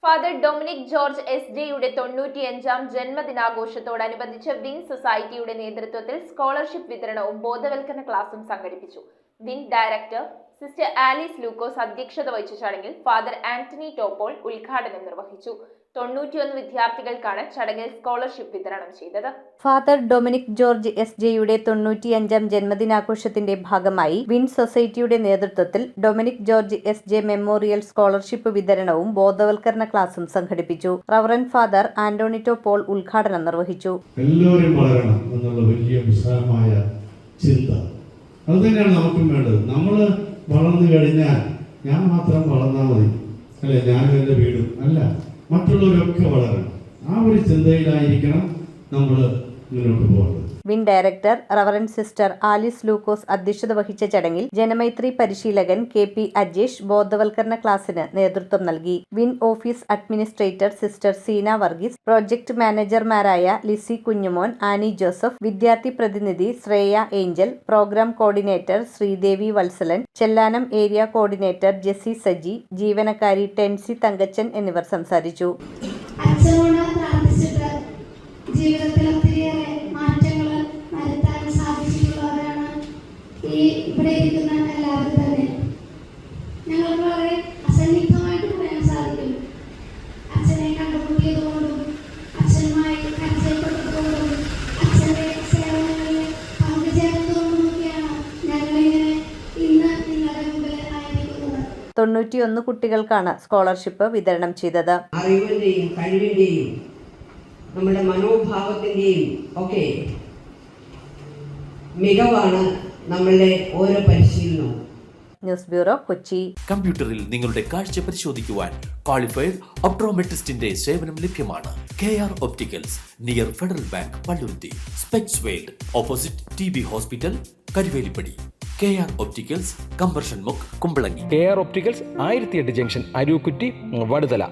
Father Dominic George എസ്.ജെയുടെ 95-ാം ജന്മദിനാഘോഷത്തോടനുബന്ധിച്ച് win സൊസൈറ്റിയുടെ നേതൃത്വത്തിൽ scholarship വിതരണവും ബോധവൽക്കരണ ക്ലാസും സംഘടിപ്പിച്ചു. Win director sister Alice Lukose അധ്യക്ഷത വഹിച്ച ചടങ്ങിൽ ഫാദർ ആന്റണി ടോപ്പോൾ ഉദ്ഘാടനം നിർവഹിച്ചു. 91 വിദ്യാർത്ഥികൾക്കാണ് ചടങ്ങിൽ സ്കോളർഷിപ്പ് വിതരണം ചെയ്തത്. ഫാദർ ഡൊമിനിക് ജോർജ് എസ്.ജെയുടെ 95-ാം ജന്മദിനാഘോഷത്തിന്റെ ഭാഗമായി വിൻ സൊസൈറ്റിയുടെ നേതൃത്വത്തിൽ ഡൊമിനിക് ജോർജ് എസ്.ജെ മെമ്മോറിയൽ സ്കോളർഷിപ്പ് വിതരണവും ബോധവൽക്കരണ ക്ലാസും സംഘടിപ്പിച്ചു. റവറന്റ് ഫാദർ ആന്റണി ടോപ്പോൾ ഉദ്ഘാടനം നിർവഹിച്ചു. എല്ലാവരും വളരണം എന്നുള്ള വലിയ വിശാലമായ ചിന്ത അത് തന്നെയാണ് നമുക്കും വേണ്ടത്. നമ്മൾ വളർന്നു കഴിഞ്ഞാൽ ഞാൻ മാത്രം വളർന്നാൽ മതി, അല്ലെ, ഞാനും എൻ്റെ വീടും അല്ല, മറ്റുള്ളവരൊക്കെ വളരണം. ആ ഒരു ചിന്തയിലായിരിക്കണം നമ്മൾ മുന്നോട്ട് പോകുന്നത്. Win director reverend sister Alice Lukose അധ്യക്ഷത വഹിച്ച ചടങ്ങിൽ ജനമൈത്രി പരിശീലകൻ കെ.പി. അജേഷ് ബോധവൽക്കരണ ക്ലാസിന് നേതൃത്വം നൽകി. Win office administrator sister Seena Varghese, project മാനേജർമാരായ ലിസി കുഞ്ഞുമോൻ, ആനി ജോസഫ്, വിദ്യാർത്ഥി പ്രതിനിധി Shreya Angel, program coordinator Sreedevi Vathsalan, Chellanam area coordinator Jessy Saji, ജീവനക്കാരി ടെൻസി തങ്കച്ചൻ എന്നിവർ സംസാരിച്ചു. ജീവിതത്തിൽ ഒത്തിരിയേറെ മാറ്റങ്ങൾ വരുത്താൻ സാധിച്ചിട്ടുള്ളവരാണ് ഇവിടെ ഇരിക്കുന്ന എല്ലാവരും തന്നെ. ഞങ്ങൾക്ക് വളരെ അസന്നിഗ്ധമായിട്ട് പറയാൻ സാധിക്കും. അച്ഛനെ കണ്ടുമുട്ടിയതുകൊണ്ടും അച്ഛനുമായി പരിചയപ്പെട്ടതുകൊണ്ടും അച്ഛൻ്റെ സേവനങ്ങളിൽ പങ്കുചേർന്നതുകൊണ്ടുമൊക്കെയാണ് ഞങ്ങളിങ്ങനെ ഇന്ന് നിങ്ങളുടെ മുമ്പിൽ ആയിരിക്കുന്നത്. 91 കുട്ടികൾക്കാണ് സ്കോളർഷിപ്പ് വിതരണം ചെയ്തത്. അറിവിന്റെയും കഴിവിന്റെയും നമ്മുടെ മനോഭാവത്തിൻ്റെയും ഒക്കെ മികവാണ് നമ്മളുടെ ഓരോ പരിശീലനവും. News bureau, Kochi. കമ്പ്യൂട്ടറിൽ നിങ്ങളുടെ കാഴ്ച പരിശോധിക്കുവാൻ ക്വാളിഫൈഡ് ഒപ്ട്രോമെട്രിസ്റ്റിന്റെ സേവനം ലഭ്യമാണ്. KR Opticals, near Federal Bank, Palluruthy. Specs World, opposite TB hospital, Karuvelippady. KR Opticals, കമ്പർഷൻ മുക്ക്, Kumbalanghi. KR Opticals 1008 junction, Arookutty, Vaduthala.